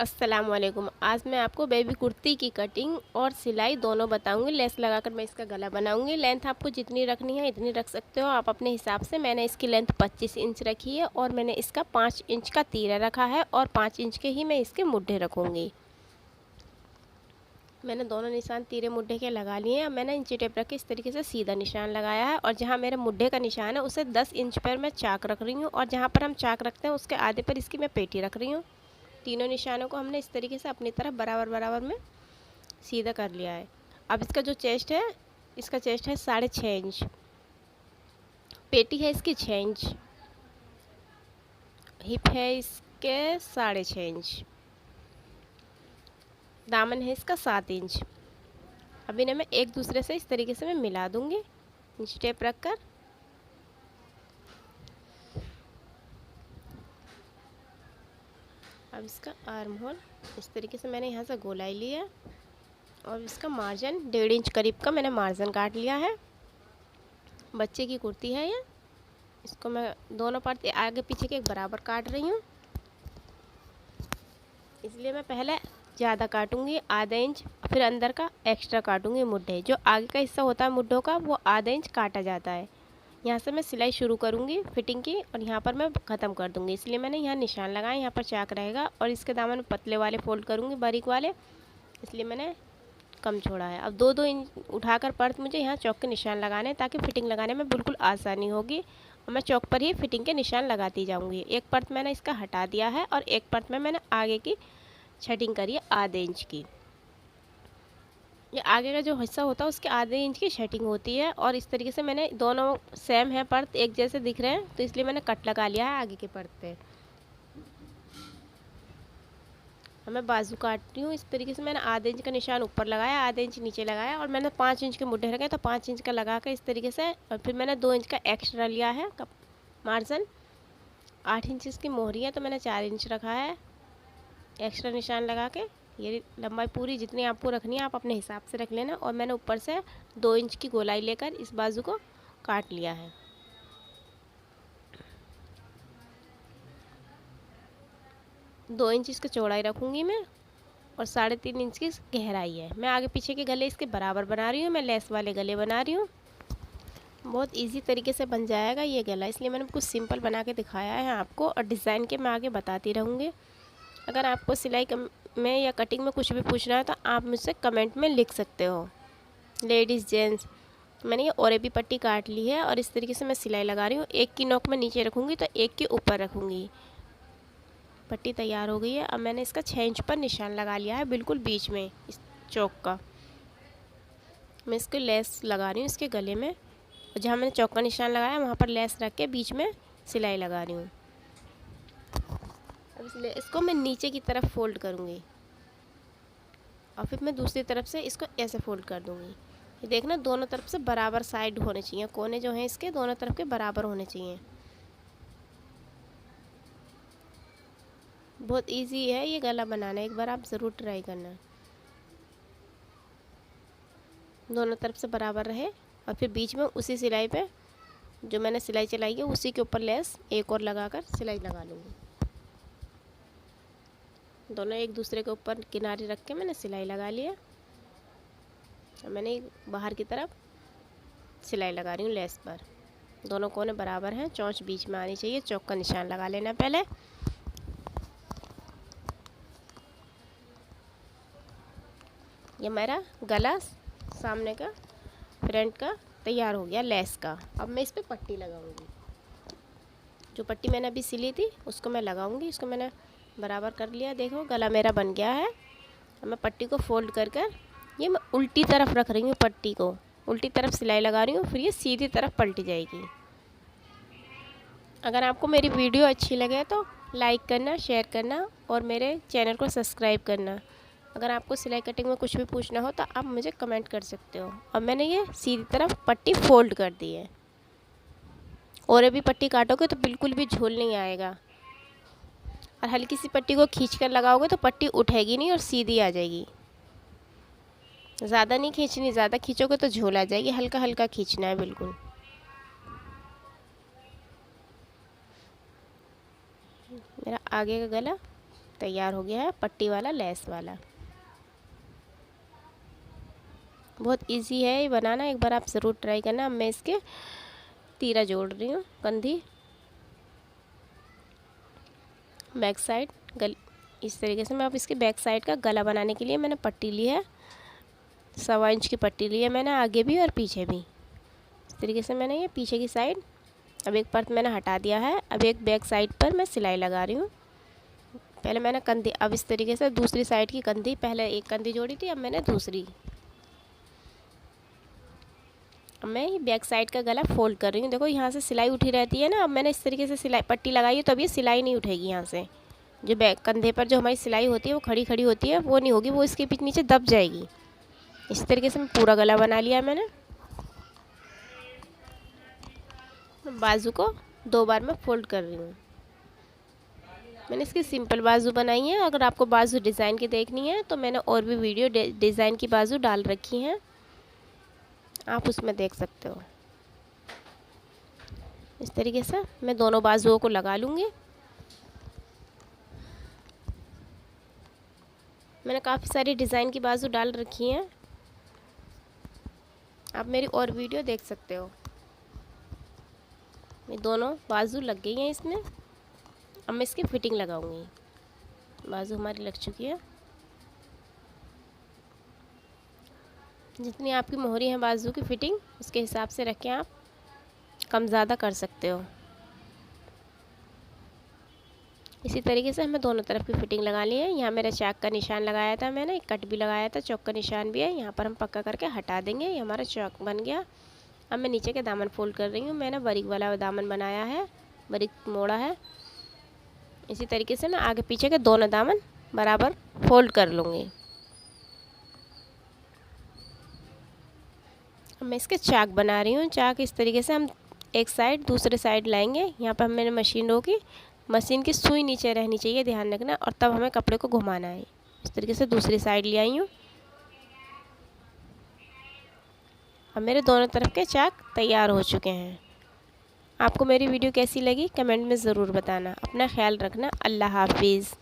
अस्सलाम वालेकुम। आज मैं आपको बेबी कुर्ती की कटिंग और सिलाई दोनों बताऊंगी। लेस लगाकर मैं इसका गला बनाऊंगी। लेंथ आपको जितनी रखनी है इतनी रख सकते हो आप अपने हिसाब से। मैंने इसकी लेंथ 25 इंच रखी है और मैंने इसका 5 इंच का तीरा रखा है और 5 इंच के ही मैं इसके मुड्ढे रखूँगी। मैंने दोनों निशान तीरे मुड्ढे के लगा लिए हैं। मैंने इंची टेप रख के इस तरीके से सीधा निशान लगाया है और जहाँ मेरे मुड्ढे का निशान है उसे 10 इंच पर मैं चाक रख रही हूँ और जहाँ पर हम चाक रखते हैं उसके आधे पर इसकी मैं पेटी रख रही हूँ। तीनों निशानों को हमने इस तरीके से अपनी तरफ बराबर बराबर में सीधा कर लिया है। अब इसका जो चेस्ट है, इसका चेस्ट है 6.5 इंच, पेटी है इसकी 6 इंच, हिप है इसके 6.5 इंच, दामन है इसका 7 इंच। अब इन्हें मैं एक दूसरे से इस तरीके से मैं मिला दूंगी इंच टेप रख कर। अब इसका आर्म होल इस तरीके से मैंने यहाँ से गोलाई लिया और इसका मार्जिन 1.5 इंच करीब का मैंने मार्जिन काट लिया है। बच्चे की कुर्ती है ये, इसको मैं दोनों पार्ट आगे पीछे के बराबर काट रही हूँ, इसलिए मैं पहले ज़्यादा काटूंगी आधा इंच, फिर अंदर का एक्स्ट्रा काटूंगी मुड्ढे। जो आगे का हिस्सा होता है मुड्ढों का वो आधा इंच काटा जाता है। यहाँ से मैं सिलाई शुरू करूँगी फिटिंग की और यहाँ पर मैं ख़त्म कर दूँगी, इसलिए मैंने यहाँ निशान लगाए। यहाँ पर चाक रहेगा और इसके दामन में पतले वाले फोल्ड करूँगी बारीक वाले, इसलिए मैंने कम छोड़ा है। अब 2-2 इंच उठाकर पर्थ मुझे यहाँ चौक के निशान लगाने हैं ताकि फ़िटिंग लगाने में बिल्कुल आसानी होगी और मैं चौक पर ही फ़िटिंग के निशान लगाती जाऊँगी। एक पर्थ मैंने इसका हटा दिया है और एक पर्थ में मैंने आगे की छटिंग करी है आधे इंच की। ये आगे का जो हिस्सा होता है उसके आधे इंच की शटिंग होती है और इस तरीके से मैंने दोनों सेम है पर्थ एक जैसे दिख रहे हैं तो इसलिए मैंने कट लगा लिया है आगे के पर्थ पे। अब मैं बाजू काटती हूँ इस तरीके से। मैंने आधे इंच का निशान ऊपर लगाया, आधे इंच नीचे लगाया और मैंने 5 इंच के मुड्ढे रखे तो 5 इंच का लगा कर इस तरीके से, और फिर मैंने 2 इंच का एक्स्ट्रा लिया है मार्जिन। 8 इंच इसकी मोहरी है तो मैंने 4 इंच रखा है एक्स्ट्रा निशान लगा के। ये लंबाई पूरी जितनी आपको रखनी है आप अपने हिसाब से रख लेना। और मैंने ऊपर से 2 इंच की गोलाई लेकर इस बाजू को काट लिया है। दो इंच इसकी चौड़ाई रखूँगी मैं और 3.5 इंच की गहराई है। मैं आगे पीछे के गले इसके बराबर बना रही हूँ, मैं लेस वाले गले बना रही हूँ। बहुत इजी तरीके से बन जाएगा ये गला, इसलिए मैंने कुछ सिंपल बना के दिखाया है आपको और डिज़ाइन के मैं आगे बताती रहूँगी। अगर आपको सिलाई में या कटिंग में कुछ भी पूछना है तो आप मुझसे कमेंट में लिख सकते हो। लेडीज़ जेंट्स, मैंने ये ओरेबी पट्टी काट ली है और इस तरीके से मैं सिलाई लगा रही हूँ। एक की नोक में नीचे रखूँगी तो एक के ऊपर रखूँगी। पट्टी तैयार हो गई है। अब मैंने इसका 6 इंच पर निशान लगा लिया है बिल्कुल बीच में इस चौक का। मैं इसको लेस लगा रही हूँ इसके गले में और जहाँ मैंने चौक का निशान लगाया वहाँ पर लेस रख के बीच में सिलाई लगा रही हूँ। अब इसको मैं नीचे की तरफ फोल्ड करूँगी और फिर मैं दूसरी तरफ से इसको ऐसे फोल्ड कर दूँगी। ये देखना दोनों तरफ से बराबर साइड होने चाहिए, कोने जो हैं इसके दोनों तरफ के बराबर होने चाहिए। बहुत इजी है ये गला बनाना, एक बार आप ज़रूर ट्राई करना। दोनों तरफ से बराबर रहे और फिर बीच में उसी सिलाई पे जो मैंने सिलाई चलाई है उसी के ऊपर लेस एक और लगाकर सिलाई लगा लूँगी। दोनों एक दूसरे के ऊपर किनारे रख के मैंने सिलाई लगा लिया। मैंने बाहर की तरफ सिलाई लगा रही हूँ लेस पर। दोनों कोने बराबर हैं, चोंच बीच में आनी चाहिए। चौक का निशान लगा लेना पहले। ये मेरा गला सामने का फ्रंट का तैयार हो गया लेस का। अब मैं इस पर पट्टी लगाऊंगी। जो पट्टी मैंने अभी सिली थी उसको मैं लगाऊंगी। इसको मैंने बराबर कर लिया, देखो गला मेरा बन गया है। अब मैं पट्टी को फोल्ड कर कर ये मैं उल्टी तरफ रख रही हूँ, पट्टी को उल्टी तरफ सिलाई लगा रही हूँ, फिर ये सीधी तरफ पलटी जाएगी। अगर आपको मेरी वीडियो अच्छी लगे तो लाइक करना, शेयर करना और मेरे चैनल को सब्सक्राइब करना। अगर आपको सिलाई कटिंग में कुछ भी पूछना हो तो आप मुझे कमेंट कर सकते हो। अब मैंने ये सीधी तरफ पट्टी फोल्ड कर दी है। और अभी पट्टी काटोगे तो बिल्कुल भी झोल नहीं आएगा और हल्की सी पट्टी को खींच कर लगाओगे तो पट्टी उठेगी नहीं और सीधी आ जाएगी। ज़्यादा नहीं खींचनी, ज़्यादा खींचोगे तो झोल आ जाएगी। हल्का हल्का खींचना है बिल्कुल। मेरा आगे का गला तैयार हो गया है पट्टी वाला लेस वाला। बहुत इजी है ये बनाना, एक बार आप ज़रूर ट्राई करना। अब मैं इसके तीरा जोड़ रही हूँ, कंधी बैक साइड गल इस तरीके से। मैं अब इसके बैक साइड का गला बनाने के लिए मैंने पट्टी ली है, 1.25 इंच की पट्टी ली है मैंने, आगे भी और पीछे भी। इस तरीके से मैंने ये पीछे की साइड, अब एक परत मैंने हटा दिया है। अब एक बैक साइड पर मैं सिलाई लगा रही हूँ। पहले मैंने कंधी, अब इस तरीके से दूसरी साइड की कंधी, पहले एक कंधी जोड़ी थी, अब मैंने दूसरी। अब मैं ये बैक साइड का गला फोल्ड कर रही हूँ। देखो यहाँ से सिलाई उठी रहती है ना, अब मैंने इस तरीके से सिलाई पट्टी लगाई है, तो अब ये सिलाई नहीं उठेगी। यहाँ से जो बैक कंधे पर जो हमारी सिलाई होती है वो खड़ी खड़ी होती है, वो नहीं होगी, वो इसके पीछे नीचे दब जाएगी। इस तरीके से मैं पूरा गला बना लिया मैंने। बाजू को 2 बार मैं फोल्ड कर रही हूँ। मैंने इसकी सिंपल बाजू बनाई है। अगर आपको बाजू डिज़ाइन की देखनी है तो मैंने और भी वीडियो डिज़ाइन की बाजू डाल रखी हैं, आप उसमें देख सकते हो। इस तरीके से मैं दोनों बाजुओं को लगा लूँगी। मैंने काफ़ी सारी डिज़ाइन की बाजू डाल रखी हैं, आप मेरी और वीडियो देख सकते हो। ये दोनों बाजू लग गई हैं इसमें। अब मैं इसकी फिटिंग लगाऊंगी। बाजू हमारी लग चुकी है। जितनी आपकी मोहरी है बाजू की फिटिंग, उसके हिसाब से रखें, आप कम ज़्यादा कर सकते हो। इसी तरीके से हमें दोनों तरफ की फिटिंग लगा ली है। यहाँ मेरा चाक का निशान लगाया था मैंने, एक कट भी लगाया था, चौक का निशान भी है। यहाँ पर हम पक्का करके हटा देंगे। ये हमारा चौक बन गया। अब मैं नीचे के दामन फोल्ड कर रही हूँ। मैंने बारीक वाला दामन बनाया है, बारीक मोड़ा है। इसी तरीके से मैं आगे पीछे के दोनों दामन बराबर फोल्ड कर लूँगी। अब मैं इसके चाक बना रही हूँ। चाक इस तरीके से हम एक साइड दूसरे साइड लाएंगे। यहाँ पर मैंने मशीन रोकी, मशीन की सुई नीचे रहनी चाहिए, ध्यान रखना, और तब हमें कपड़े को घुमाना है। इस तरीके से दूसरी साइड ले आई हूँ। अब मेरे दोनों तरफ के चाक तैयार हो चुके हैं। आपको मेरी वीडियो कैसी लगी कमेंट में ज़रूर बताना। अपना ख्याल रखना। अल्लाह हाफिज़।